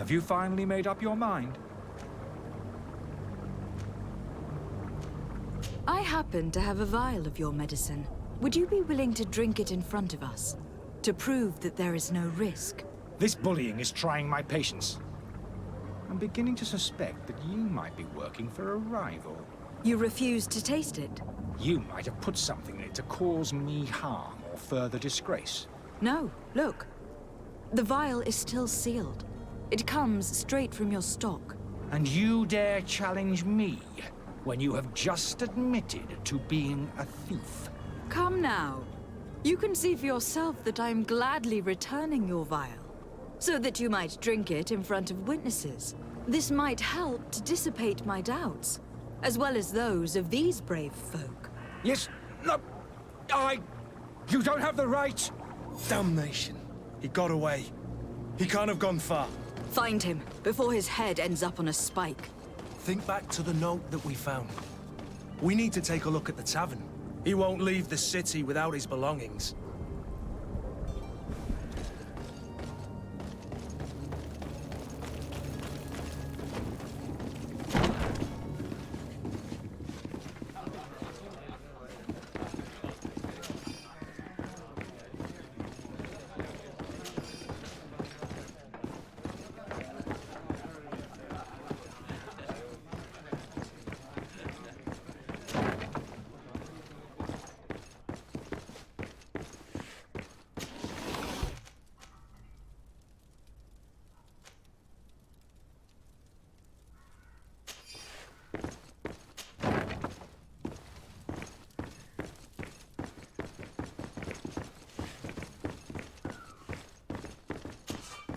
Have you finally made up your mind? I happen to have a vial of your medicine. Would you be willing to drink it in front of us? To prove that there is no risk? This bullying is trying my patience. I'm beginning to suspect that you might be working for a rival. You refuse to taste it? You might have put something in it to cause me harm or further disgrace. No, look. The vial is still sealed. It comes straight from your stock. And you dare challenge me when you have just admitted to being a thief? Come now. You can see for yourself that I am gladly returning your vial, so that you might drink it in front of witnesses. This might help to dissipate my doubts, as well as those of these brave folk. Yes, no, You don't have the right! Damnation. He got away. He can't have gone far. Find him, before his head ends up on a spike. Think back to the note that we found. We need to take a look at the tavern. He won't leave the city without his belongings.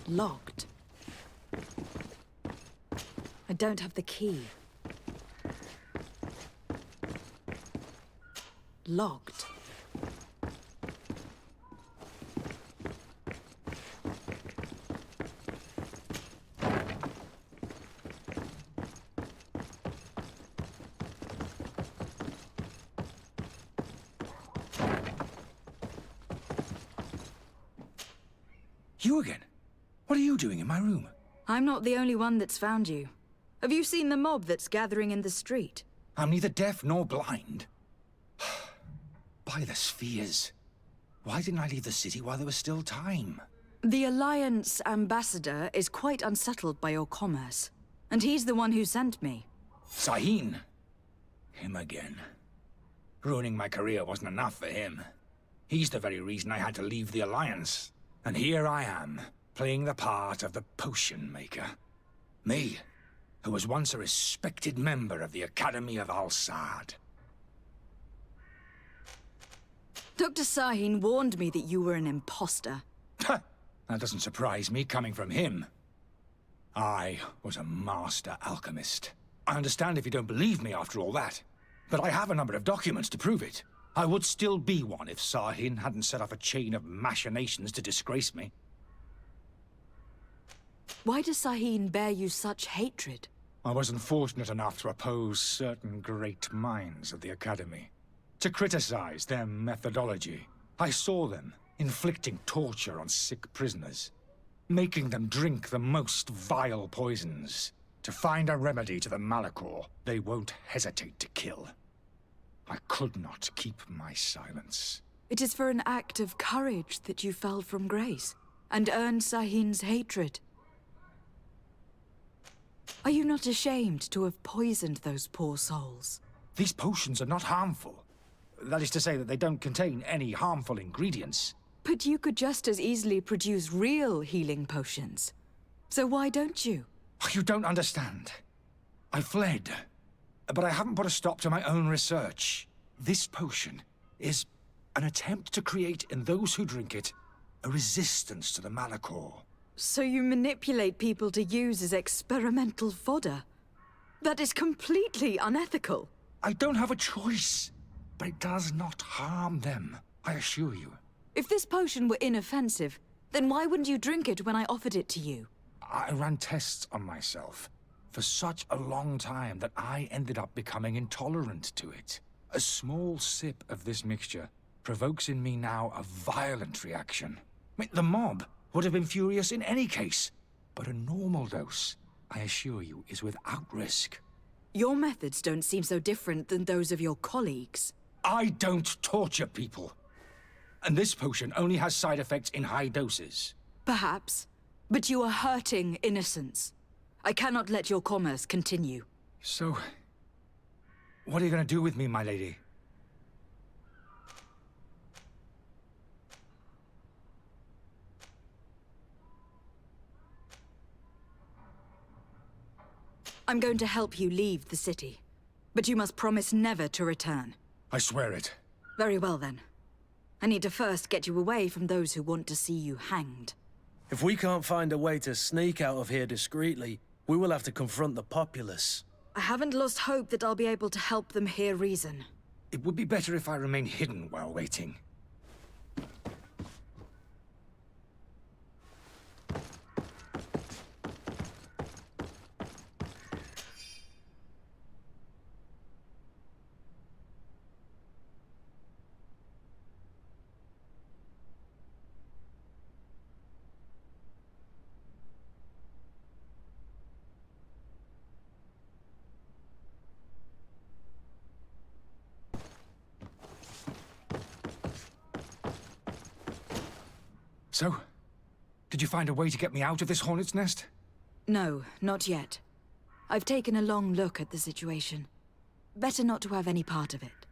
Locked. I don't have the key. Locked. You again? What are you doing in my room? I'm not the only one that's found you. Have you seen the mob that's gathering in the street? I'm neither deaf nor blind. By the spheres. Why didn't I leave the city while there was still time? The Alliance ambassador is quite unsettled by your commerce, and he's the one who sent me. Sahin. Him again. Ruining my career wasn't enough for him. He's the very reason I had to leave the Alliance. And here I am, playing the part of the potion maker. Me, who was once a respected member of the Academy of Al-Saad. Dr. Sahin warned me that you were an imposter. That doesn't surprise me, coming from him. I was a master alchemist. I understand if you don't believe me after all that, but I have a number of documents to prove it. I would still be one if Sahin hadn't set off a chain of machinations to disgrace me. Why does Sahin bear you such hatred? I was unfortunate enough to oppose certain great minds of the Academy. To criticize their methodology. I saw them inflicting torture on sick prisoners, making them drink the most vile poisons. To find a remedy to the Malachor, they won't hesitate to kill. I could not keep my silence. It is for an act of courage that you fell from grace, and earned Sahin's hatred. Are you not ashamed to have poisoned those poor souls? These potions are not harmful. That is to say that they don't contain any harmful ingredients. But you could just as easily produce real healing potions. So why don't you? You don't understand. I fled. But I haven't put a stop to my own research. This potion is an attempt to create in those who drink it a resistance to the Malachor. So you manipulate people to use as experimental fodder? That is completely unethical. I don't have a choice, but it does not harm them, I assure you. If this potion were inoffensive, then why wouldn't you drink it when I offered it to you? I ran tests on myself for such a long time that I ended up becoming intolerant to it. A small sip of this mixture provokes in me now a violent reaction. I mean, the mob would have been furious in any case. But a normal dose, I assure you, is without risk. Your methods don't seem so different than those of your colleagues. I don't torture people. And this potion only has side effects in high doses. Perhaps, but you are hurting innocents. I cannot let your commerce continue. So, what are you going to do with me, my lady? I'm going to help you leave the city. But you must promise never to return. I swear it. Very well, then. I need to first get you away from those who want to see you hanged. If we can't find a way to sneak out of here discreetly, we will have to confront the populace. I haven't lost hope that I'll be able to help them hear reason. It would be better if I remain hidden while waiting. So, did you find a way to get me out of this hornet's nest? No, not yet. I've taken a long look at the situation. Better not to have any part of it.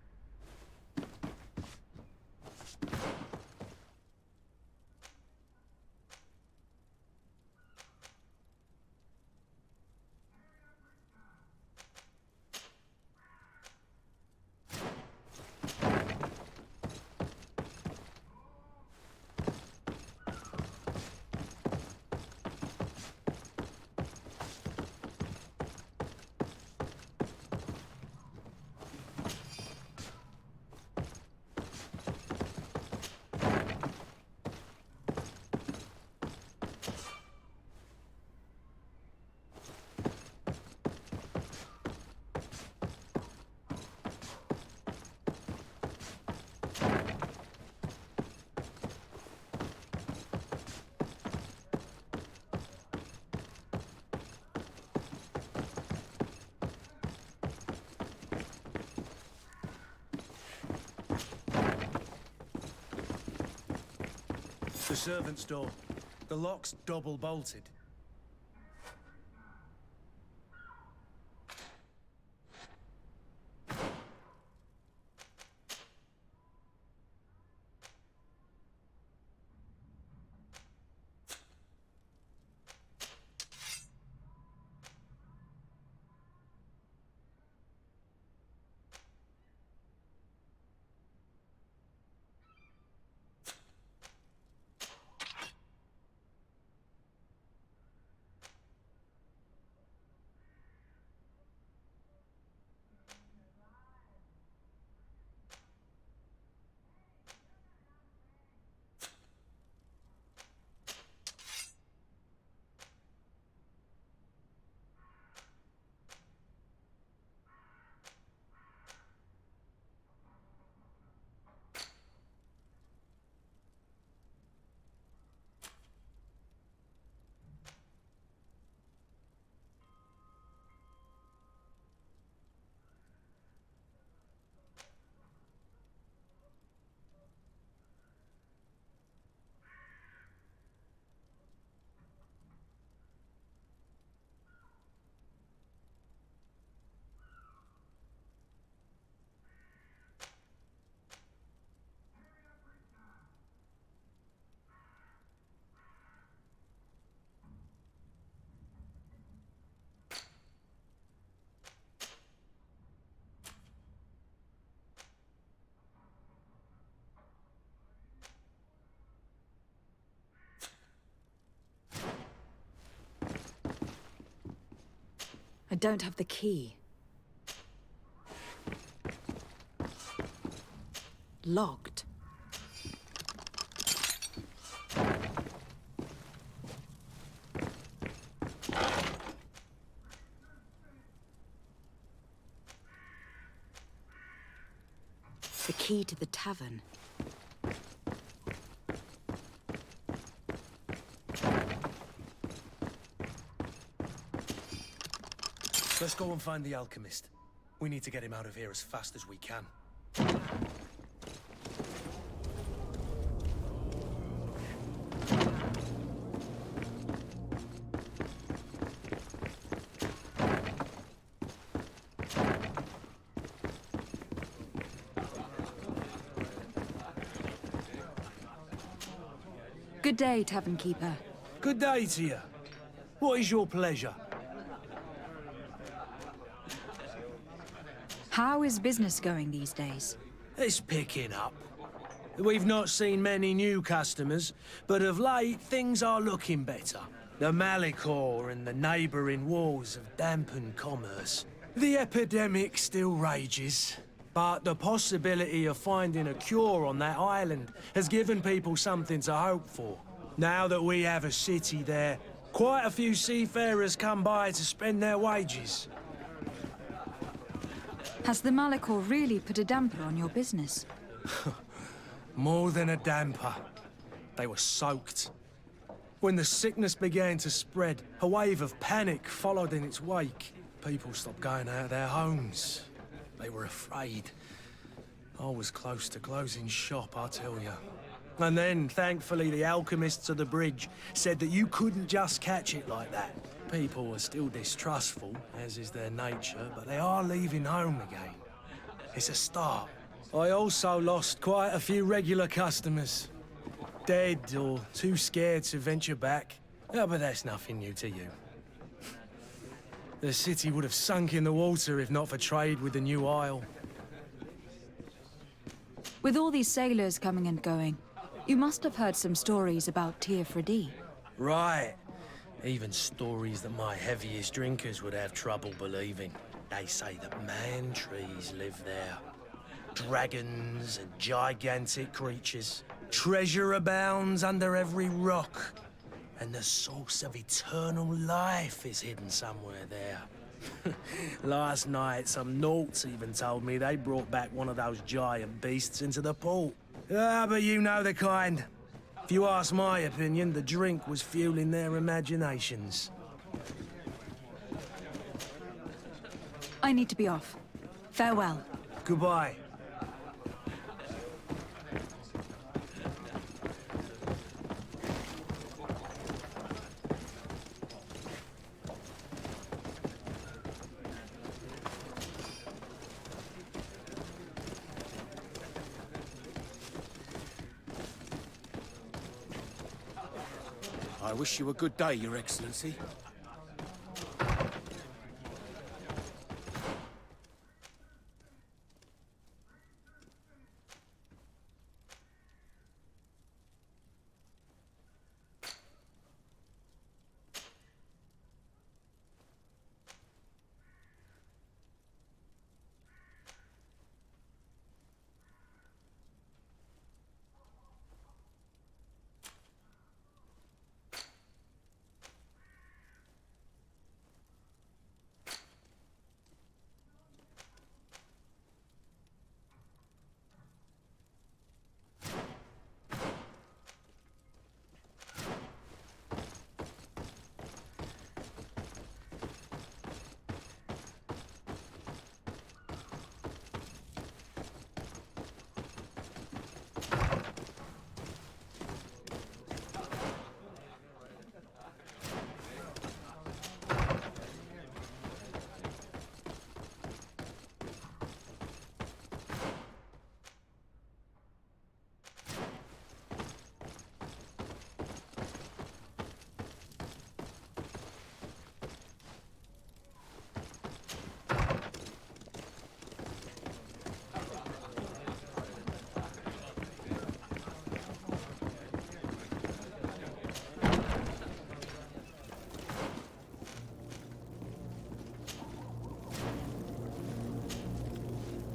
The servant's door. The lock's double bolted. I don't have the key. Locked. The key to the tavern. Let's go and find the alchemist. We need to get him out of here as fast as we can. Good day, Tavern Keeper. Good day to you. What is your pleasure? How is business going these days? It's picking up. We've not seen many new customers, but of late things are looking better. The Malicor and the neighbouring wars have dampened commerce. The epidemic still rages, but the possibility of finding a cure on that island has given people something to hope for. Now that we have a city there, quite a few seafarers come by to spend their wages. Has the Malicor really put a damper on your business? More than a damper. They were soaked. When the sickness began to spread, a wave of panic followed in its wake. People stopped going out of their homes. They were afraid. I was close to closing shop, I tell you. And then, thankfully, the alchemists of the bridge said that you couldn't just catch it like that. People are still distrustful, as is their nature, but they are leaving home again. It's a start. I also lost quite a few regular customers. Dead or too scared to venture back. Oh, but that's nothing new to you. The city would have sunk in the water if not for trade with the new isle. With all these sailors coming and going, you must have heard some stories about Teofredi. Right. Even stories that my heaviest drinkers would have trouble believing. They say that man-trees live there. Dragons and gigantic creatures. Treasure abounds under every rock. And the source of eternal life is hidden somewhere there. Last night, some Nauts even told me they brought back one of those giant beasts into the port. Ah, but you know the kind. If you ask my opinion, the drink was fueling their imaginations. I need to be off. Farewell. Goodbye. I wish you a good day, Your Excellency.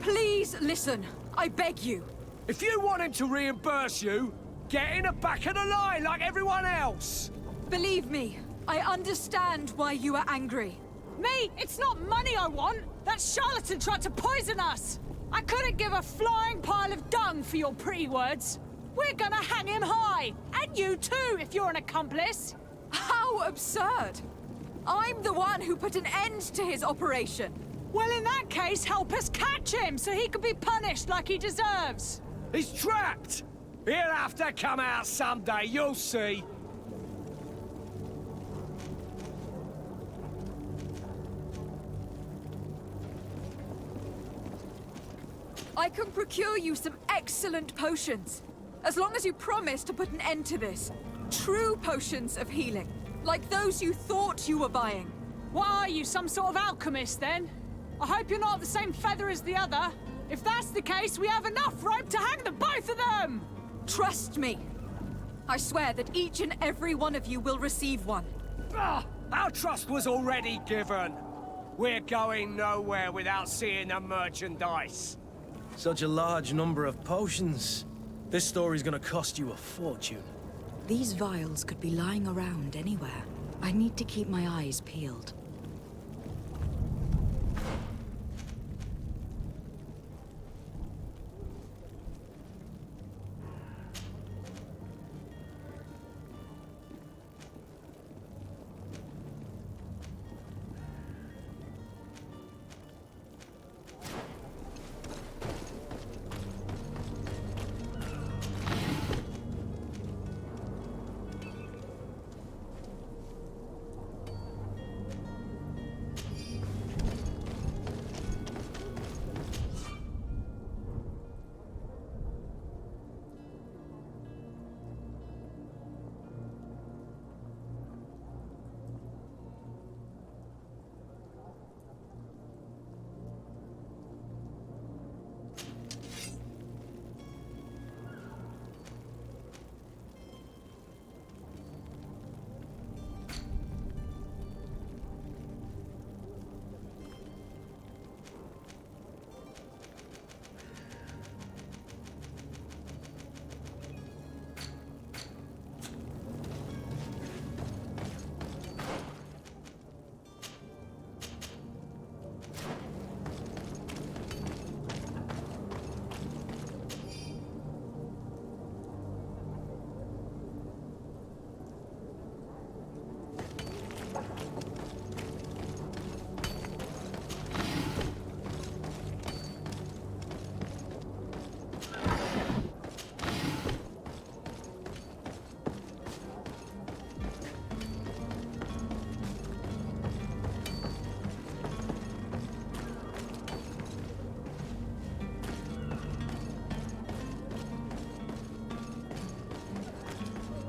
Please listen, I beg you. If you want him to reimburse you, get in the back of the line like everyone else! Believe me, I understand why you are angry. Me? It's not money I want! That charlatan tried to poison us! I couldn't give a flying pile of dung for your pretty words. We're gonna hang him high! And you too, if you're an accomplice! How absurd! I'm the one who put an end to his operation. Well, in that case, help us catch him so he can be punished like he deserves. He's trapped! He'll have to come out someday, you'll see. I can procure you some excellent potions, as long as you promise to put an end to this. True potions of healing, like those you thought you were buying. What are you, some sort of alchemist, then? I hope you're not the same feather as the other. If that's the case, we have enough rope to hang the both of them! Trust me. I swear that each and every one of you will receive one. Ah, our trust was already given. We're going nowhere without seeing the merchandise. Such a large number of potions. This story's gonna cost you a fortune. These vials could be lying around anywhere. I need to keep my eyes peeled.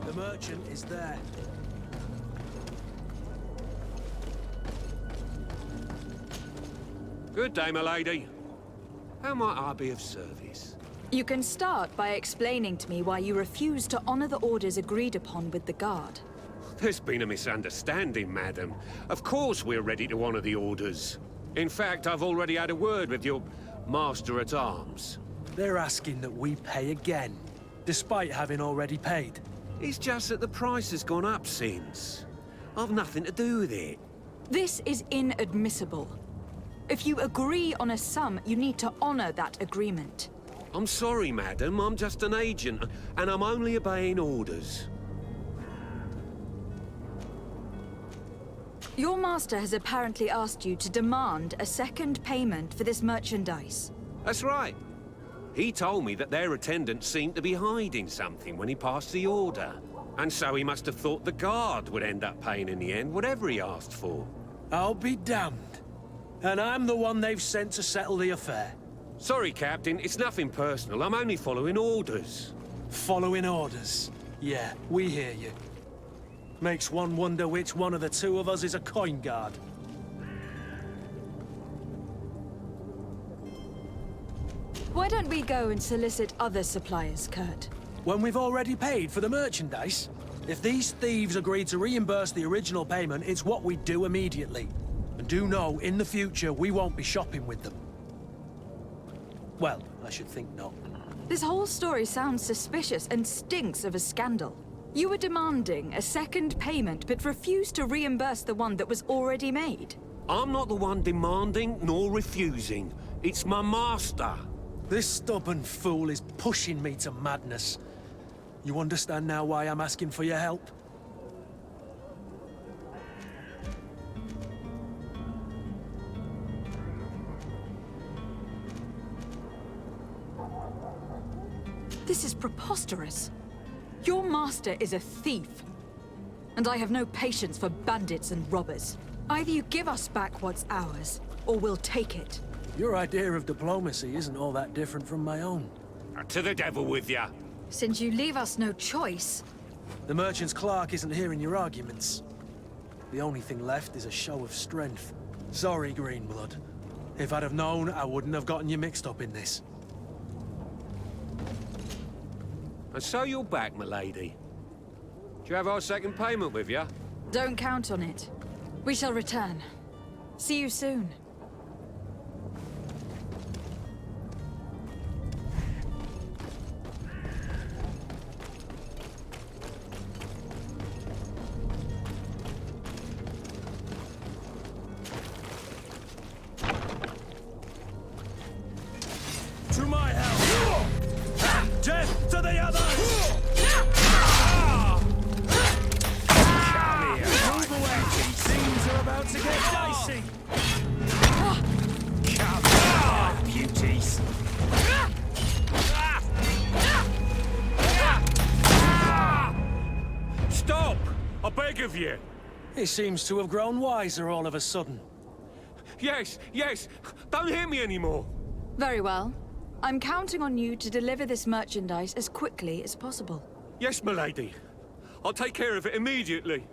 The merchant is there. Good day, my lady. How might I be of service? You can start by explaining to me why you refuse to honor the orders agreed upon with the guard. There's been a misunderstanding, madam. Of course we're ready to honor the orders. In fact, I've already had a word with your master-at-arms. They're asking that we pay again, despite having already paid. It's just that the price has gone up since. I've nothing to do with it. This is inadmissible. If you agree on a sum, you need to honor that agreement. I'm sorry, madam. I'm just an agent, and I'm only obeying orders. Your master has apparently asked you to demand a second payment for this merchandise. That's right. He told me that their attendant seemed to be hiding something when he passed the order. And so he must have thought the guard would end up paying in the end, whatever he asked for. I'll be damned. And I'm the one they've sent to settle the affair. Sorry, Captain. It's nothing personal. I'm only following orders. Following orders. Yeah, we hear you. Makes one wonder which one of the two of us is a coin guard. Why don't we go and solicit other suppliers, Kurt? When we've already paid for the merchandise? If these thieves agree to reimburse the original payment, it's what we do immediately. And do know, in the future, we won't be shopping with them. Well, I should think not. This whole story sounds suspicious and stinks of a scandal. You were demanding a second payment, but refused to reimburse the one that was already made. I'm not the one demanding nor refusing. It's my master. This stubborn fool is pushing me to madness. You understand now why I'm asking for your help? This is preposterous. Your master is a thief. And I have no patience for bandits and robbers. Either you give us back what's ours, or we'll take it. Your idea of diplomacy isn't all that different from my own. To the devil with ya. Since you leave us no choice... The merchant's clerk isn't hearing your arguments. The only thing left is a show of strength. Sorry, Greenblood. If I'd have known, I wouldn't have gotten you mixed up in this. And so you're back, milady. Do you have our second payment with you? Don't count on it. We shall return. See you soon. To my help! Death to the others! Move away! Things are about to get dicey! Come on, beauties! Stop! I beg of you! He seems to have grown wiser all of a sudden. Yes, yes! Don't hit me anymore! Very well. I'm counting on you to deliver this merchandise as quickly as possible. Yes, milady. I'll take care of it immediately.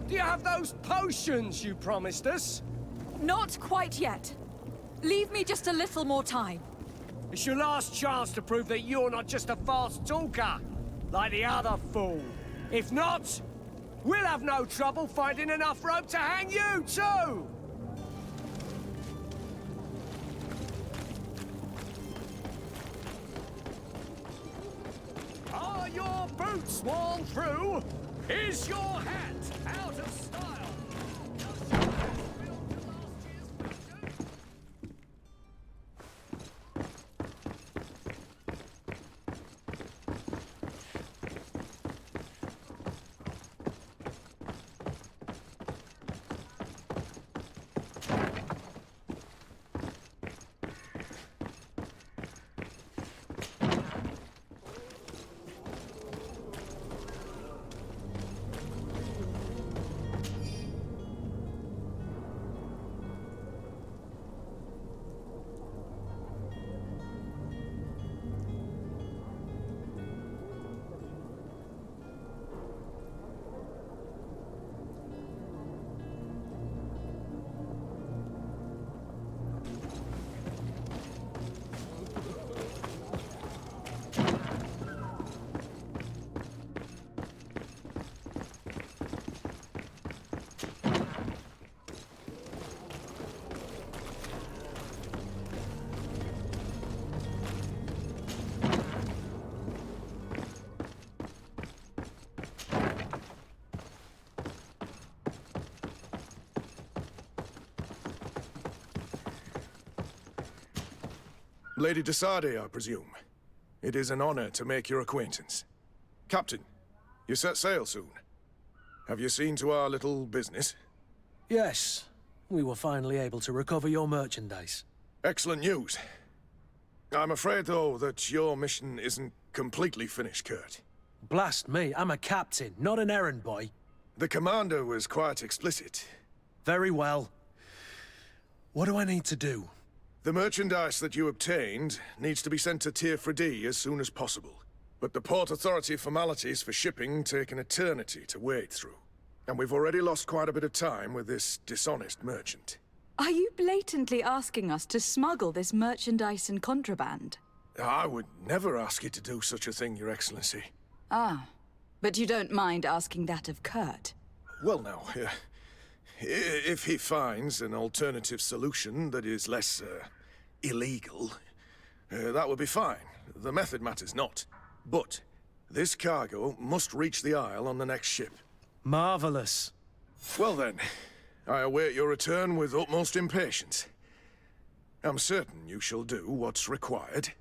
Do you have those potions you promised us? Not quite yet. Leave me just a little more time. It's your last chance to prove that you're not just a fast talker, like the other fool. If not, we'll have no trouble finding enough rope to hang you, too! Are your boots worn through? Is your hat out of style? Lady de Sardet, I presume. It is an honor to make your acquaintance. Captain, you set sail soon. Have you seen to our little business? Yes. We were finally able to recover your merchandise. Excellent news. I'm afraid, though, that your mission isn't completely finished, Kurt. Blast me, I'm a captain, not an errand boy. The commander was quite explicit. Very well. What do I need to do? The merchandise that you obtained needs to be sent to Tier 4D as soon as possible. But the Port Authority formalities for shipping take an eternity to wade through. And we've already lost quite a bit of time with this dishonest merchant. Are you blatantly asking us to smuggle this merchandise and contraband? I would never ask you to do such a thing, Your Excellency. Ah, but you don't mind asking that of Kurt? Well, now, if he finds an alternative solution that is less, illegal, that would be fine. The method matters not. But this cargo must reach the Isle on the next ship. Marvelous. Well then, I await your return with utmost impatience. I'm certain you shall do what's required.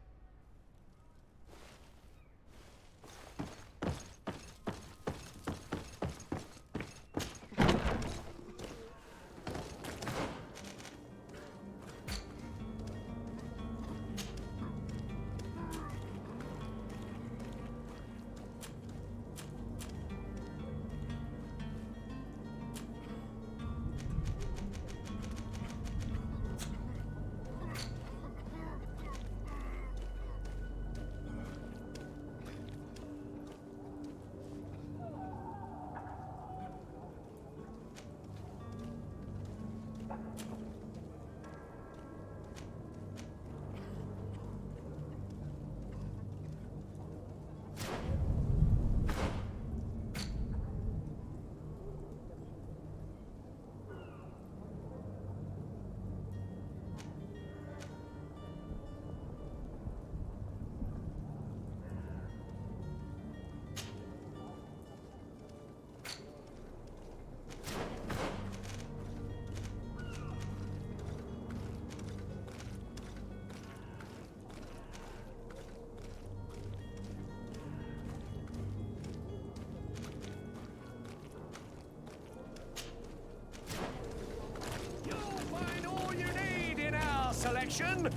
Selection.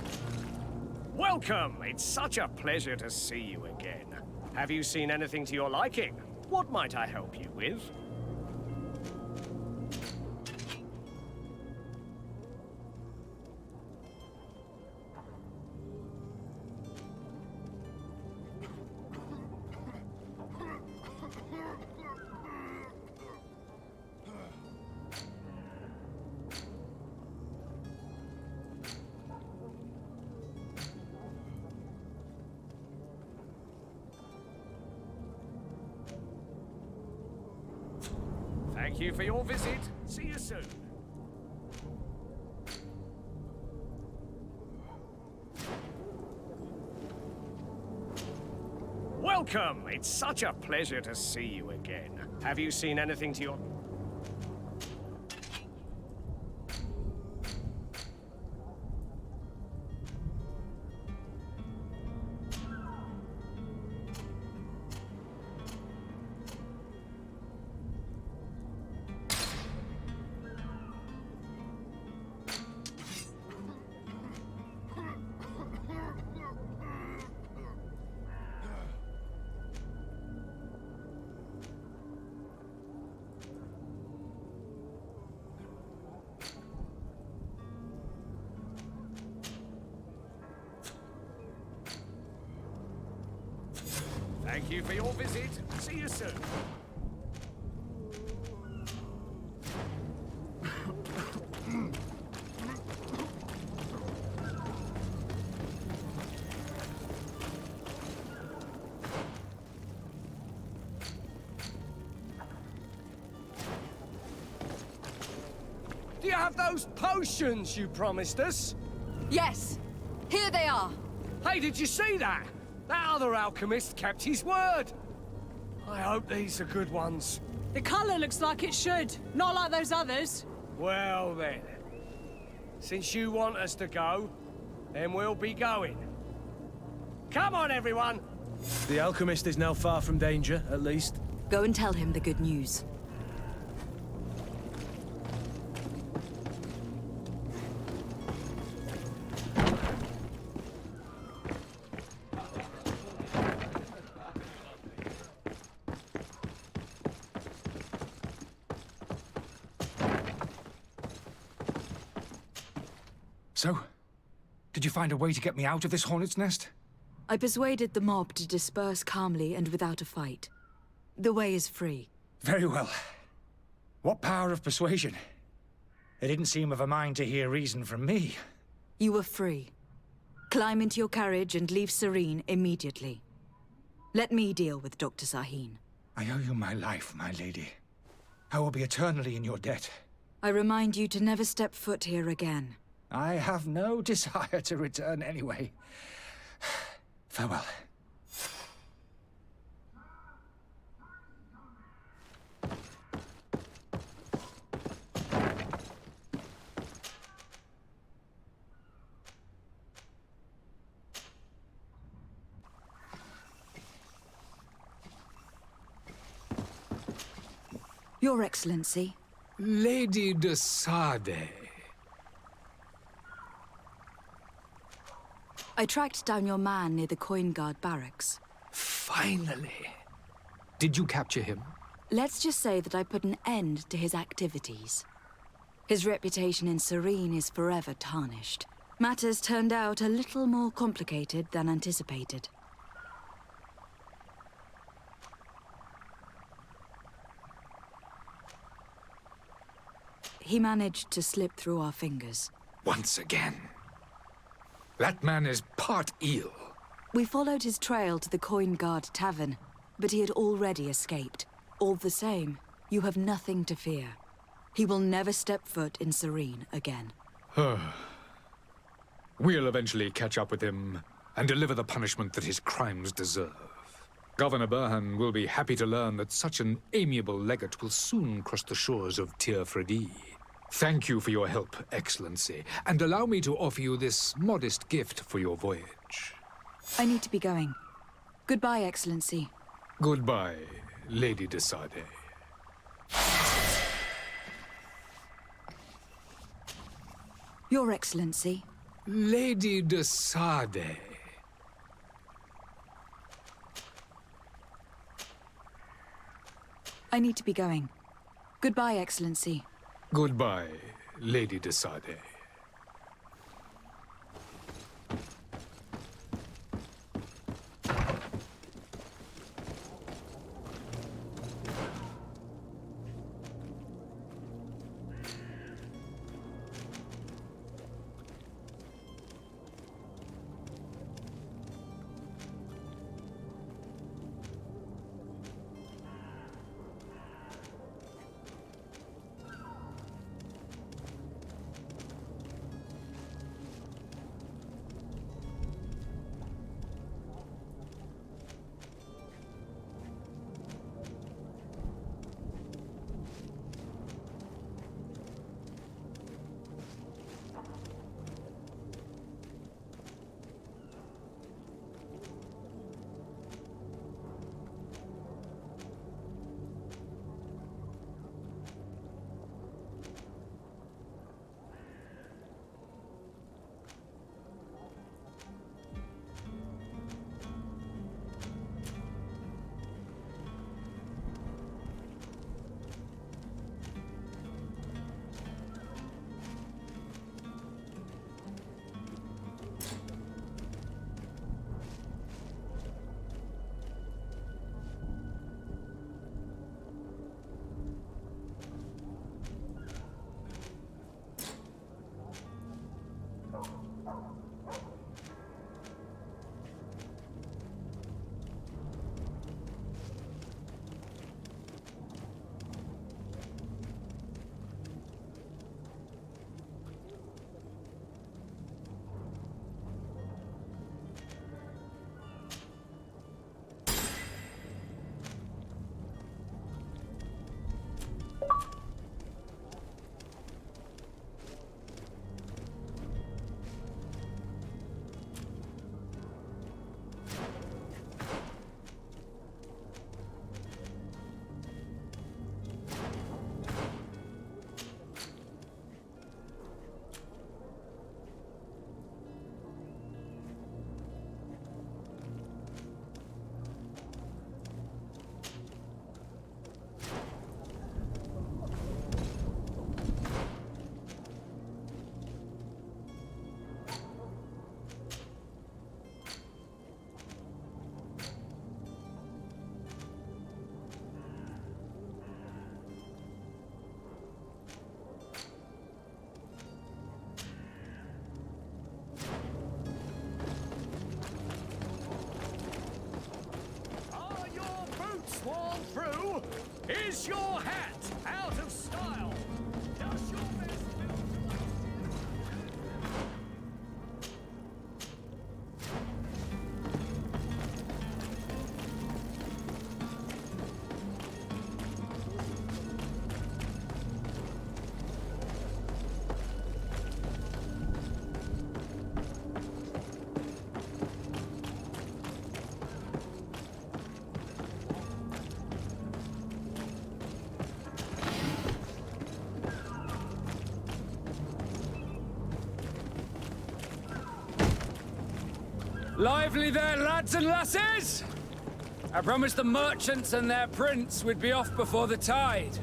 Welcome! It's such a pleasure to see you again. Have you seen anything to your liking? What might I help you with? Thank you for your visit. See you soon. Welcome! It's such a pleasure to see you again. Have you seen anything to your... Thank you for your visit. See you soon. Do you have those potions you promised us? Yes, here they are. Hey, did you see that? That other alchemist kept his word. I hope these are good ones. The colour looks like it should, not like those others. Well then, since you want us to go, then we'll be going. Come on, everyone! The alchemist is now far from danger, at least. Go and tell him the good news. So, did you find a way to get me out of this hornet's nest? I persuaded the mob to disperse calmly and without a fight. The way is free. Very well. What power of persuasion? They didn't seem of a mind to hear reason from me. You are free. Climb into your carriage and leave Serene immediately. Let me deal with Dr. Sahin. I owe you my life, my lady. I will be eternally in your debt. I remind you to never step foot here again. I have no desire to return anyway. Farewell. Your Excellency. Lady de Sade. I tracked down your man near the Coin Guard barracks. Finally. Did you capture him? Let's just say that I put an end to his activities. His reputation in Serene is forever tarnished. Matters turned out a little more complicated than anticipated. He managed to slip through our fingers. Once again. That man is part eel. We followed his trail to the Coin Guard Tavern, but he had already escaped. All the same, you have nothing to fear. He will never step foot in Serene again. We'll eventually catch up with him and deliver the punishment that his crimes deserve. Governor Burhan will be happy to learn that such an amiable legate will soon cross the shores of Tir Fredi. Thank you for your help, Excellency, and allow me to offer you this modest gift for your voyage. I need to be going. Goodbye, Excellency. Goodbye, Lady de Sade. Your Excellency. Lady de Sade. I need to be going. Goodbye, Excellency. Goodbye, Lady de Sade. Is your hat out of style? Does your best... Lively there, lads and lasses! I promised the merchants and their prince we'd be off before the tide.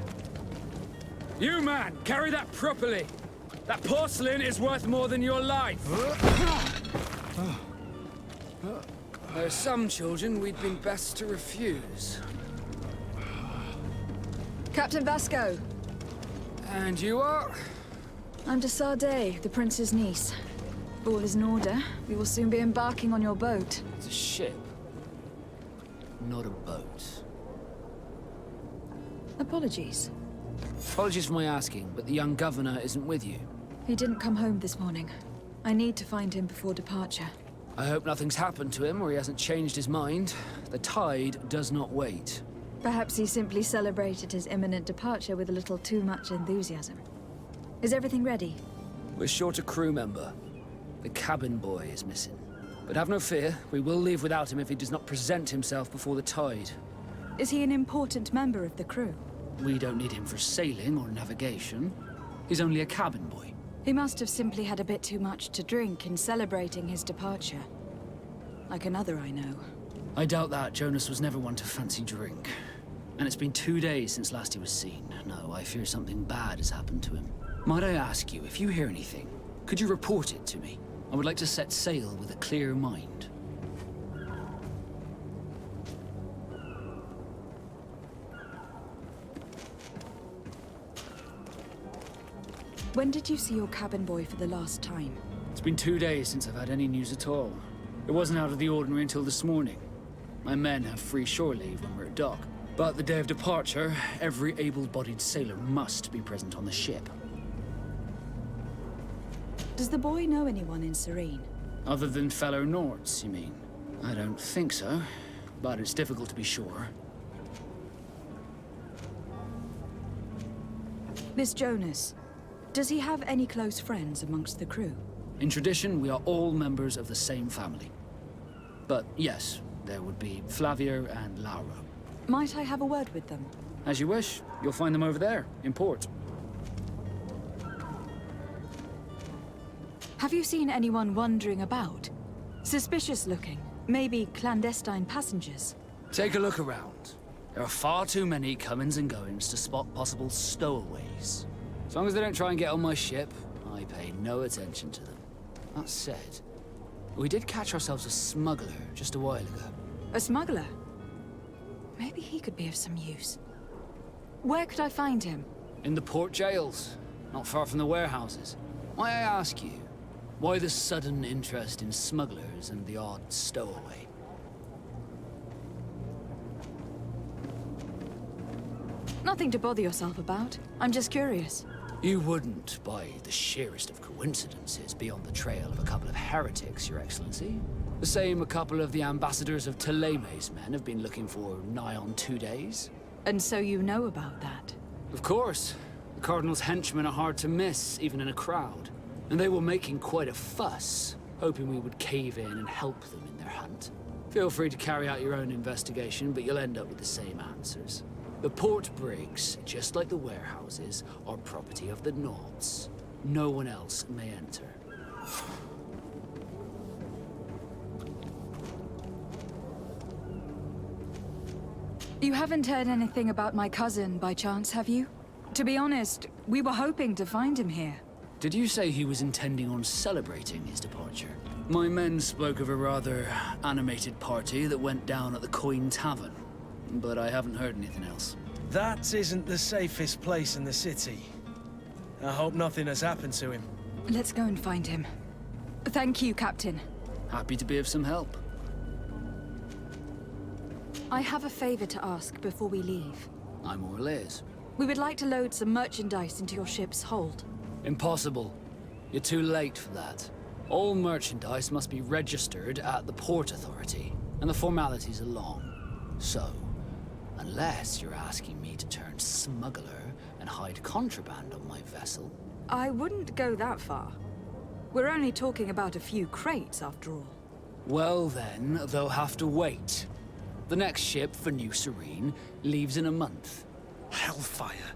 You, man, carry that properly. That porcelain is worth more than your life. There are some children we'd been best to refuse. Captain Vasco, And you are? I'm de Sade, the prince's niece. If all is in order, we will soon be embarking on your boat. It's a ship, not a boat. Apologies. Apologies for my asking, but the young governor isn't with you. He didn't come home this morning. I need to find him before departure. I hope nothing's happened to him or he hasn't changed his mind. The tide does not wait. Perhaps he simply celebrated his imminent departure with a little too much enthusiasm. Is everything ready? We're short a crew member. The cabin boy is missing. But have no fear, we will leave without him if he does not present himself before the tide. Is he an important member of the crew? We don't need him for sailing or navigation. He's only a cabin boy. He must have simply had a bit too much to drink in celebrating his departure. Like another I know. I doubt that. Jonas was never one to fancy drink. And it's been 2 days since last he was seen. No, I fear something bad has happened to him. Might I ask you, if you hear anything, could you report it to me? I would like to set sail with a clear mind. When did you see your cabin boy for the last time? It's been 2 days since I've had any news at all. It wasn't out of the ordinary until this morning. My men have free shore leave when we're at dock. But the day of departure, every able-bodied sailor must be present on the ship. Does the boy know anyone in Serene? Other than fellow Nords, you mean? I don't think so, but it's difficult to be sure. Miss Jonas, does he have any close friends amongst the crew? In tradition, we are all members of the same family. But yes, there would be Flavia and Laura. Might I have a word with them? As you wish. You'll find them over there, in port. Have you seen anyone wandering about? Suspicious looking. Maybe clandestine passengers. Take a look around. There are far too many comings and goings to spot possible stowaways. As long as they don't try and get on my ship, I pay no attention to them. That said, we did catch ourselves a smuggler just a while ago. A smuggler? Maybe he could be of some use. Where could I find him? In the port jails, not far from the warehouses. Might I ask you, why the sudden interest in smugglers and the odd stowaway? Nothing to bother yourself about. I'm just curious. You wouldn't, by the sheerest of coincidences, be on the trail of a couple of heretics, Your Excellency. The same a couple of the ambassadors of Ptolemy's men have been looking for nigh on 2 days. And so you know about that? Of course. The Cardinal's henchmen are hard to miss, even in a crowd. And they were making quite a fuss, hoping we would cave in and help them in their hunt. Feel free to carry out your own investigation, but you'll end up with the same answers. The port brigs, just like the warehouses, are property of the Nords. No one else may enter. You haven't heard anything about my cousin, by chance, have you? To be honest, we were hoping to find him here. Did you say he was intending on celebrating his departure? My men spoke of a rather animated party that went down at the Coin Tavern, but I haven't heard anything else. That isn't the safest place in the city. I hope nothing has happened to him. Let's go and find him. Thank you, Captain. Happy to be of some help. I have a favor to ask before we leave. I'm all ears. We would like to load some merchandise into your ship's hold. Impossible. You're too late for that. All merchandise must be registered at the Port Authority, and the formalities are long. So, unless you're asking me to turn smuggler and hide contraband on my vessel... I wouldn't go that far. We're only talking about a few crates, after all. Well then, they'll have to wait. The next ship for New Serene leaves in a month. Hellfire.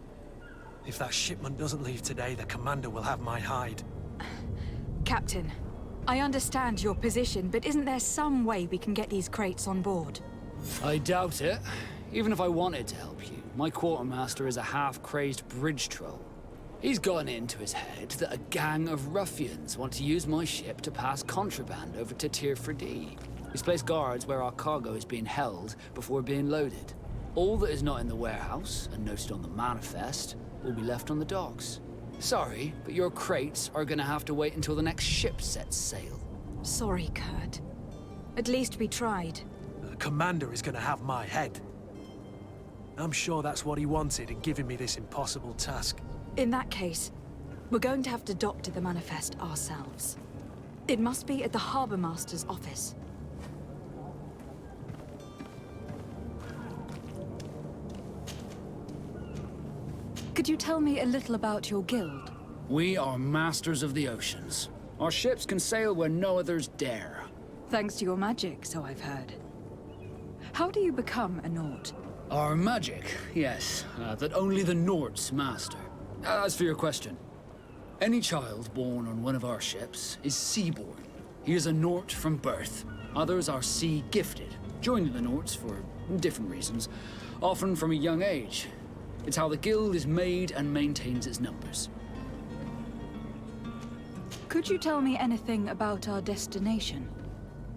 If that shipment doesn't leave today, the commander will have my hide. Captain, I understand your position, but isn't there some way we can get these crates on board? I doubt it. Even if I wanted to help you, my quartermaster is a half-crazed bridge troll. He's gotten it into his head that a gang of ruffians want to use my ship to pass contraband over to Tir-Fredee. He's placed guards where our cargo is being held before being loaded. All that is not in the warehouse, and noted on the manifest, will be left on the docks. Sorry, but your crates are gonna have to wait until the next ship sets sail. Sorry, Kurt. At least we tried. The commander is gonna have my head. I'm sure that's what he wanted in giving me this impossible task. In that case, we're going to have to doctor the manifest ourselves. It must be at the Harbour Master's office. Could you tell me a little about your guild? We are masters of the oceans. Our ships can sail where no others dare. Thanks to your magic, so I've heard. How do you become a Nort? Our magic, yes, that only the Norts master. As for your question, any child born on one of our ships is sea-born. He is a Nort from birth. Others are sea-gifted, joining the Norts for different reasons, often from a young age. It's how the guild is made and maintains its numbers. Could you tell me anything about our destination?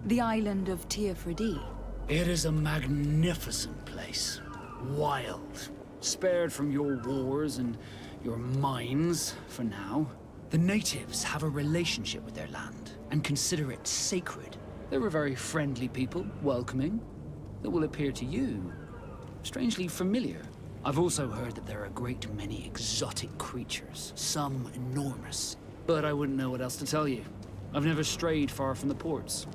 The island of Tir-Fredee? It is a magnificent place. Wild. Spared from your wars and your mines, for now. The natives have a relationship with their land and consider it sacred. They're a very friendly people, welcoming, that will appear to you strangely familiar. I've also heard that there are a great many exotic creatures, some enormous. But I wouldn't know what else to tell you. I've never strayed far from the ports.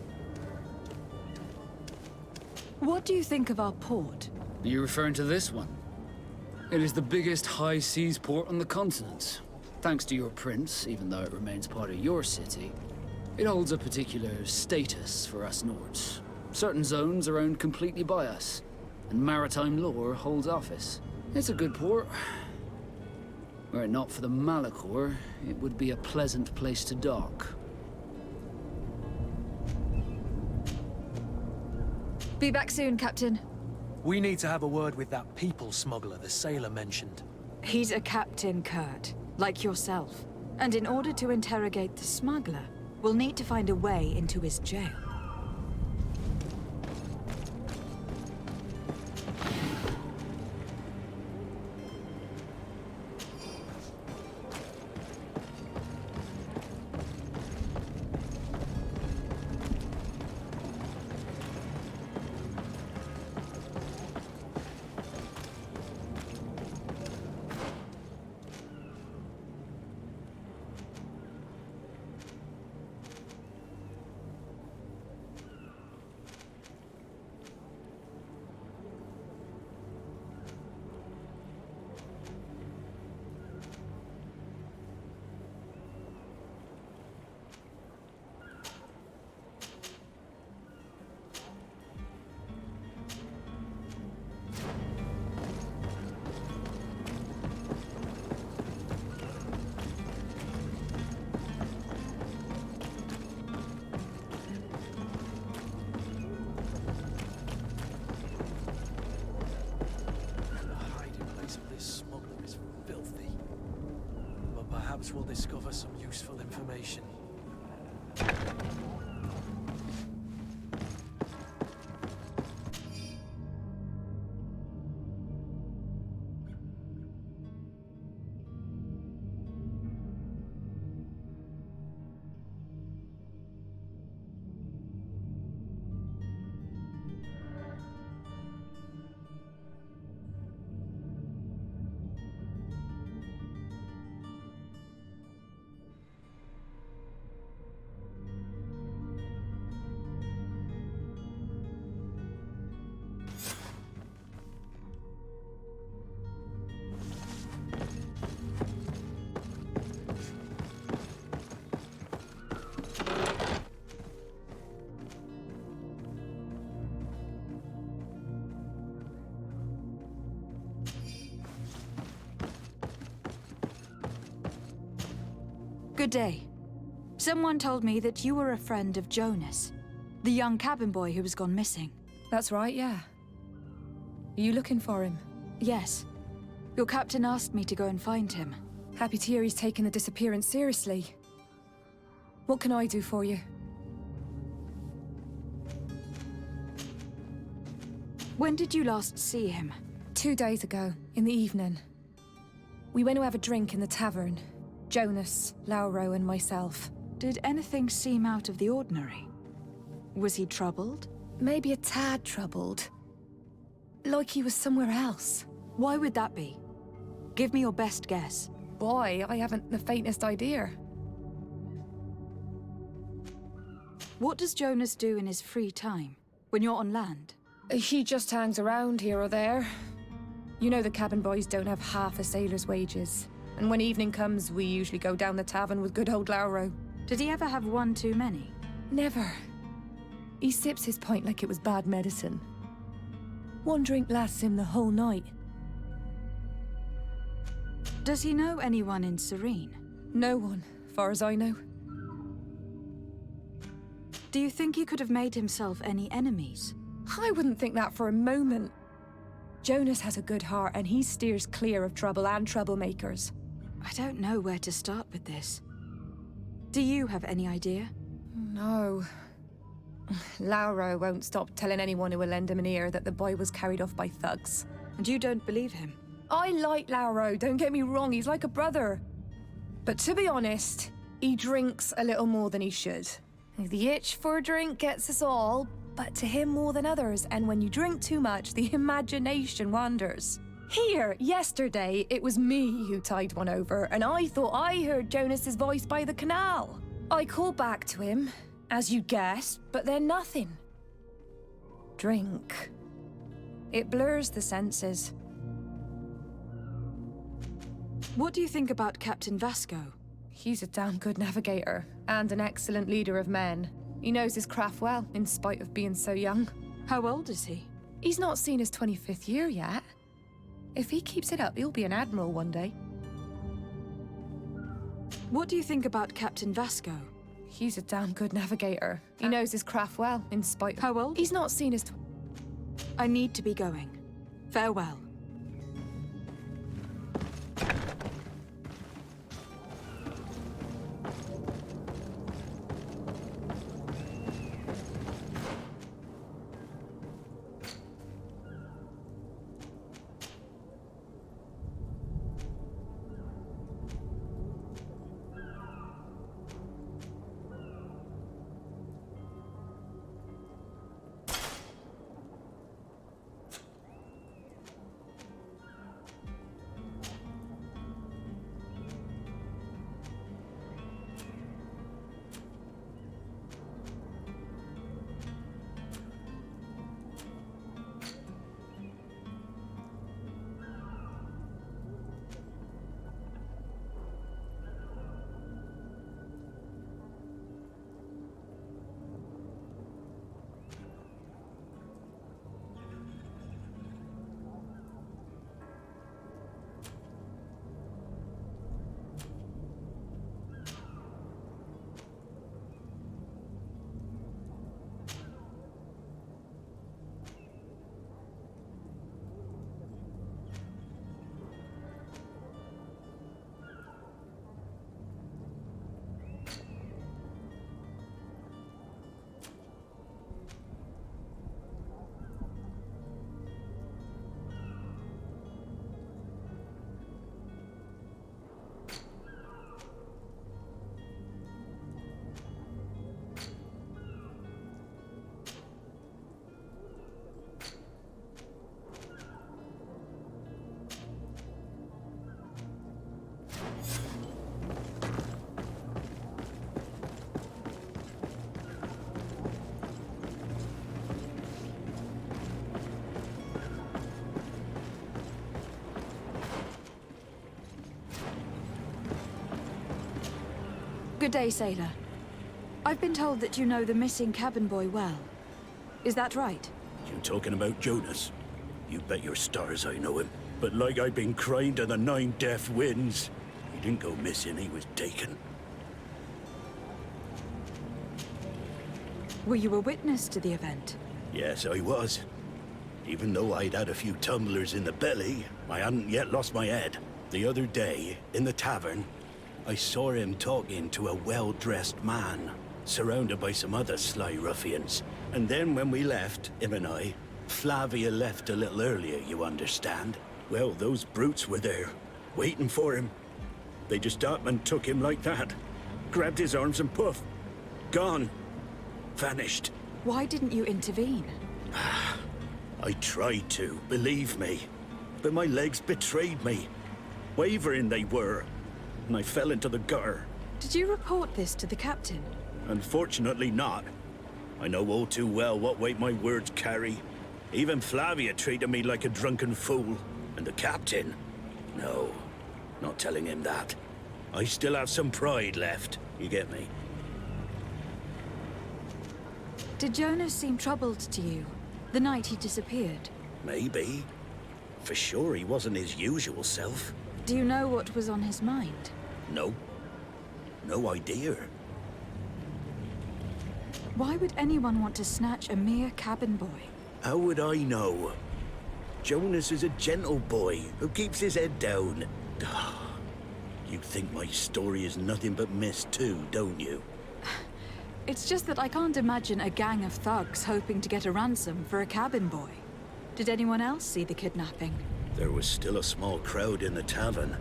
What do you think of our port? Are you referring to this one? It is the biggest high seas port on the continent. Thanks to your prince, even though it remains part of your city, it holds a particular status for us Nords. Certain zones are owned completely by us, and maritime law holds office. It's a good port. Were it not for the Malachor, it would be a pleasant place to dock. Be back soon, Captain. We need to have a word with that people smuggler the sailor mentioned. He's a captain, Kurt, like yourself. And in order to interrogate the smuggler, we'll need to find a way into his jail. Perhaps we'll discover some useful information. Good day. Someone told me that you were a friend of Jonas, the young cabin boy who has gone missing. That's right, yeah. Are you looking for him? Yes. Your captain asked me to go and find him. Happy to hear he's taken the disappearance seriously. What can I do for you? When did you last see him? 2 days ago, in the evening. We went to have a drink in the tavern. Jonas, Lauro, and myself. Did anything seem out of the ordinary? Was he troubled? Maybe a tad troubled. Like he was somewhere else. Why would that be? Give me your best guess. Boy, I haven't the faintest idea. What does Jonas do in his free time, when you're on land? He just hangs around here or there. You know the cabin boys don't have half a sailor's wages. And when evening comes, we usually go down the tavern with good old Lauro. Did he ever have one too many? Never. He sips his pint like it was bad medicine. One drink lasts him the whole night. Does he know anyone in Serene? No one, far as I know. Do you think he could have made himself any enemies? I wouldn't think that for a moment. Jonas has a good heart and he steers clear of trouble and troublemakers. I don't know where to start with this. Do you have any idea? No. Lauro won't stop telling anyone who will lend him an ear that the boy was carried off by thugs. And you don't believe him? I like Lauro, don't get me wrong, he's like a brother. But to be honest, he drinks a little more than he should. The itch for a drink gets us all, but to him more than others, and when you drink too much, the imagination wanders. Here, yesterday, it was me who tied one over, and I thought I heard Jonas's voice by the canal. I called back to him, as you guessed, but then nothing. Drink. It blurs the senses. What do you think about Captain Vasco? He's a damn good navigator, and an excellent leader of men. He knows his craft well, in spite of being so young. How old is he? He's not seen his 25th year yet. If he keeps it up, he'll be an admiral one day. What do you think about Captain Vasco? He's a damn good navigator. He knows his craft well, in spite of... How old? He's not seen his... I need to be going. Farewell. Good day, sailor. I've been told that you know the missing cabin boy well. Is that right? You talking about Jonas? You bet your stars I know him. But like I've been crying to the 9 deaf winds, he didn't go missing, he was taken. Were you a witness to the event? Yes, I was. Even though I'd had a few tumblers in the belly, I hadn't yet lost my head. The other day, in the tavern, I saw him talking to a well-dressed man, surrounded by some other sly ruffians. And then when we left, him and I, Flavia left a little earlier, you understand? Well, those brutes were there, waiting for him. They just up and took him like that. Grabbed his arms and poof. Gone. Vanished. Why didn't you intervene? I tried to, believe me. But my legs betrayed me. Wavering they were. And I fell into the gutter. Did you report this to the captain? Unfortunately not. I know all too well what weight my words carry. Even Flavia treated me like a drunken fool. And the captain? No, not telling him that. I still have some pride left, you get me? Did Jonas seem troubled to you, the night he disappeared? Maybe. For sure he wasn't his usual self. Do you know what was on his mind? No. No idea. Why would anyone want to snatch a mere cabin boy? How would I know? Jonas is a gentle boy who keeps his head down. You think my story is nothing but mist too, don't you? It's just that I can't imagine a gang of thugs hoping to get a ransom for a cabin boy. Did anyone else see the kidnapping? There was still a small crowd in the tavern.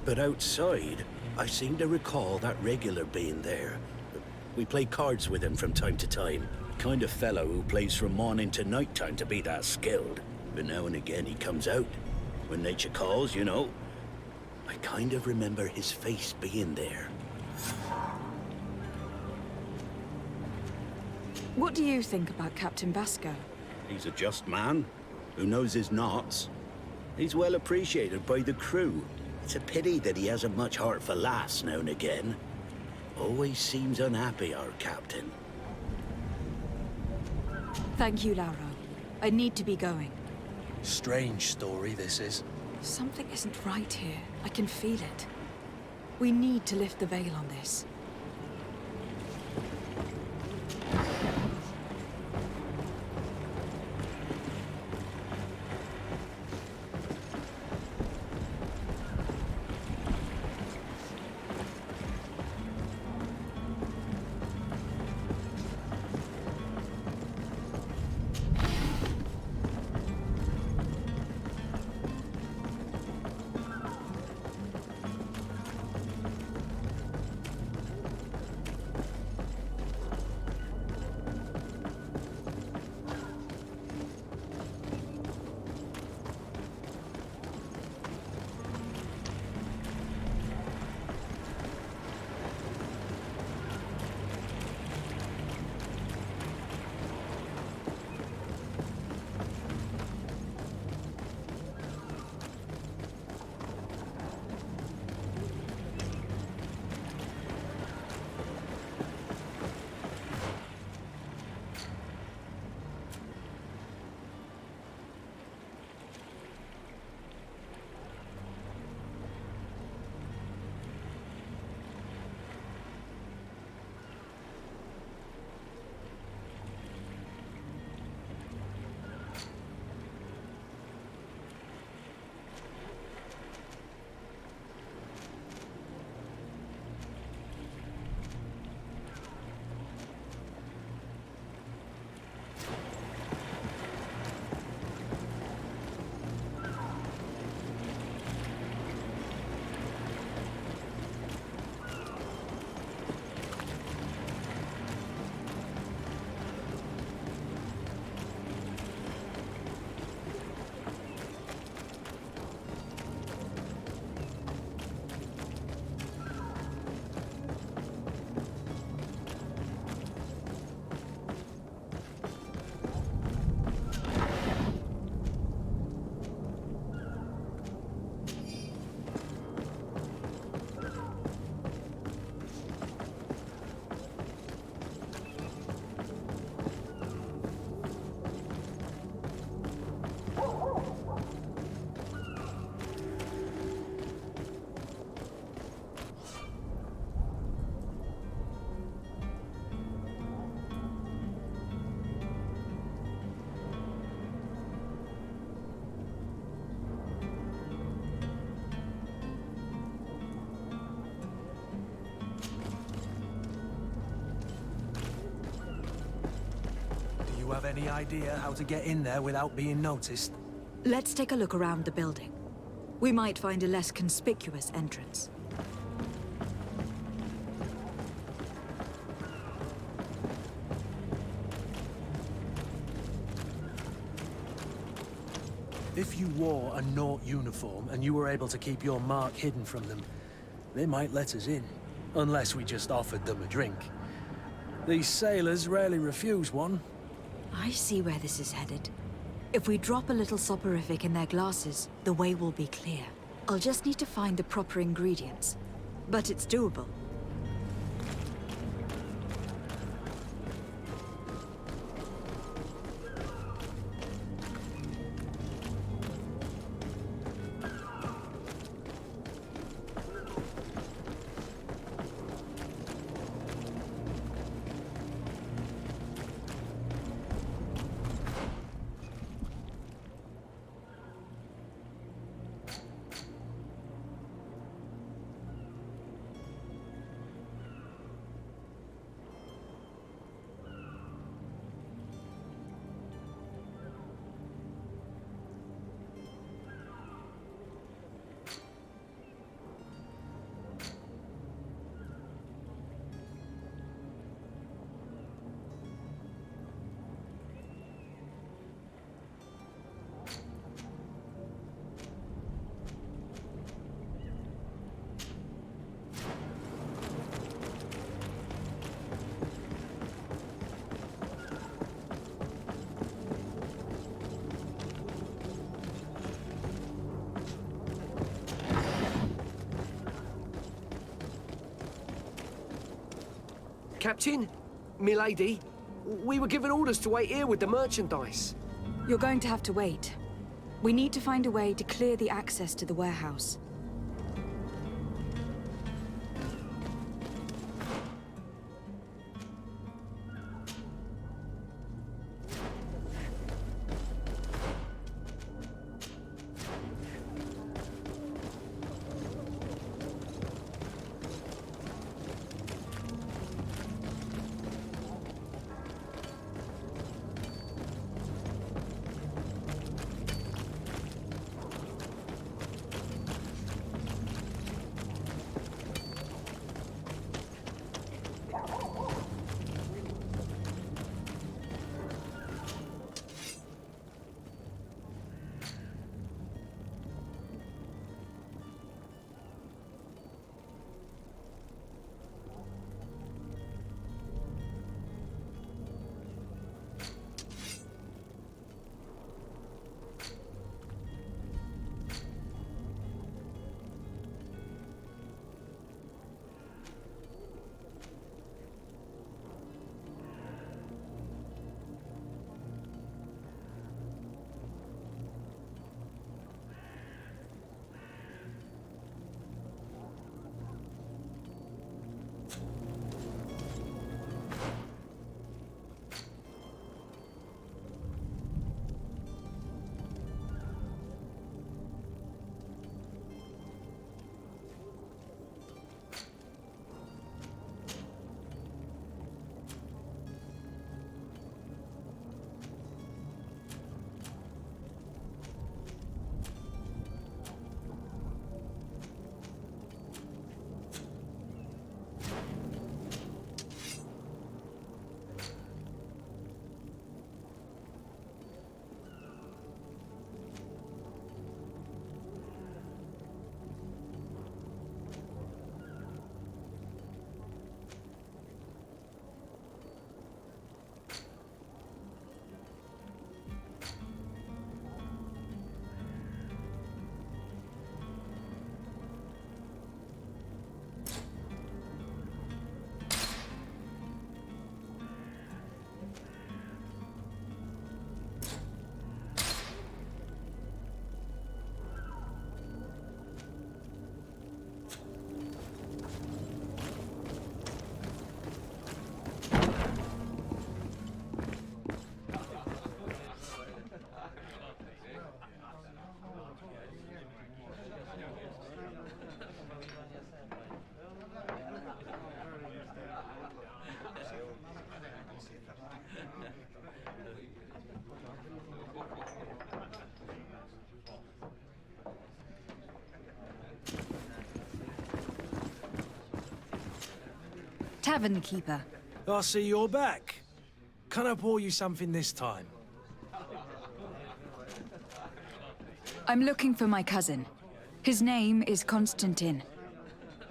But outside, I seem to recall that regular being there. We play cards with him from time to time. Kind of fellow who plays from morning to night time to be that skilled. But now and again he comes out. When nature calls, you know. I kind of remember his face being there. What do you think about Captain Basco? He's a just man who knows his knots. He's well appreciated by the crew. It's a pity that he hasn't much heart for laughs now and again. Always seems unhappy, our captain. Thank you, Lauro. I need to be going. Strange story, this is. Something isn't right here. I can feel it. We need to lift the veil on this. have any idea how to get in there without being noticed? Let's take a look around the building. We might find a less conspicuous entrance. If you wore a Naut uniform and you were able to keep your mark hidden from them, they might let us in. Unless we just offered them a drink. These sailors rarely refuse one. I see where this is headed. If we drop a little soporific in their glasses, the way will be clear. I'll just need to find the proper ingredients. But it's doable. Captain, milady, we were given orders to wait here with the merchandise. You're going to have to wait. We need to find a way to clear the access to the warehouse. tavern keeper. I see you're back. Can I pour you something this time? I'm looking for my cousin. His name is Constantine.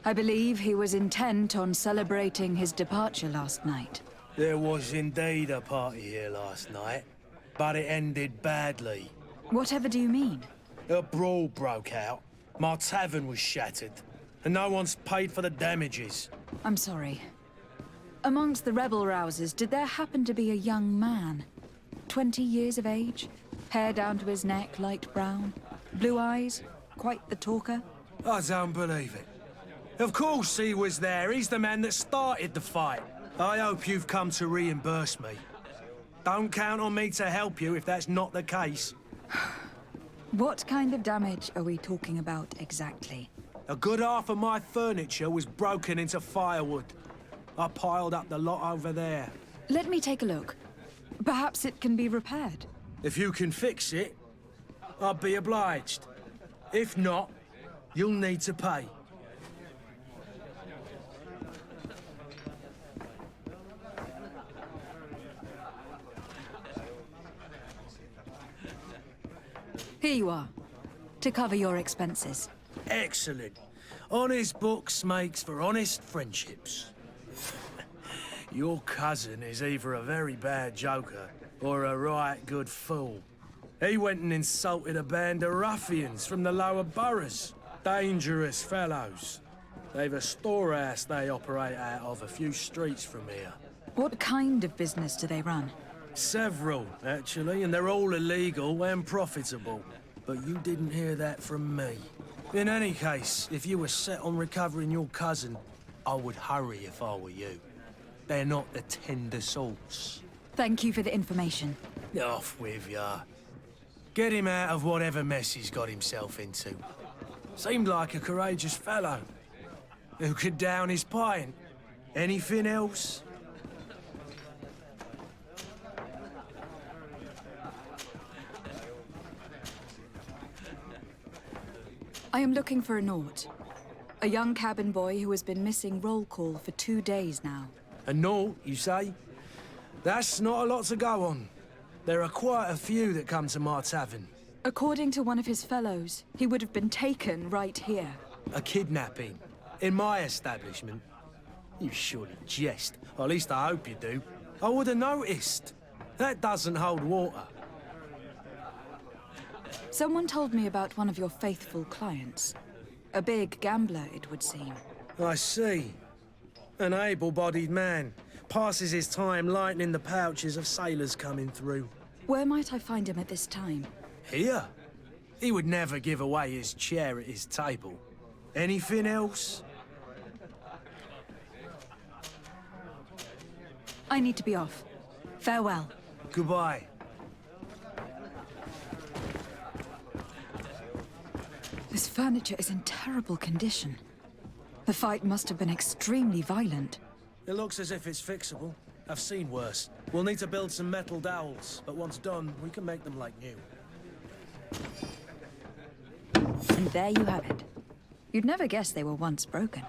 I believe he was intent on celebrating his departure last night. There was indeed a party here last night, but it ended badly. Whatever do you mean? A brawl broke out. My tavern was shattered, and no one's paid for the damages. I'm sorry. Amongst the rebel rousers, did there happen to be a young man? 20 years of age? Hair down to his neck, light brown? Blue eyes? Quite the talker? I don't believe it. Of course he was there. He's the man that started the fight. I hope you've come to reimburse me. Don't count on me to help you if that's not the case. What kind of damage are we talking about exactly? A good half of my furniture was broken into firewood. I piled up the lot over there. Let me take a look. Perhaps it can be repaired. If you can fix it, I'll be obliged. If not, you'll need to pay. Here you are, to cover your expenses. Excellent. Honest books makes for honest friendships. Your cousin is either a very bad joker or a right good fool. He went and insulted a band of ruffians from the lower boroughs. Dangerous fellows. They've a storehouse they operate out of a few streets from here. What kind of business do they run? Several, actually, and they're all illegal and profitable. But you didn't hear that from me. In any case, if you were set on recovering your cousin, I would hurry if I were you. They're not the tender sorts. Thank you for the information. Off with ya. Get him out of whatever mess he's got himself into. Seemed like a courageous fellow. Who could down his pint? Anything else? I am looking for a Naut. A young cabin boy who has been missing roll call for 2 days now. A Naut, you say? That's not a lot to go on. There are quite a few that come to my tavern. According to one of his fellows, he would have been taken right here. A kidnapping? In my establishment? You surely jest. Or at least I hope you do. I would have noticed. That doesn't hold water. Someone told me about one of your faithful clients. A big gambler, it would seem. I see. An able-bodied man. Passes his time lightening the pouches of sailors coming through. Where might I find him at this time? Here? He would never give away his chair at his table. Anything else? I need to be off. Farewell. Goodbye. This furniture is in terrible condition. The fight must have been extremely violent. It looks as if it's fixable. I've seen worse. We'll need to build some metal dowels, but once done, we can make them like new. And there you have it. You'd never guess they were once broken.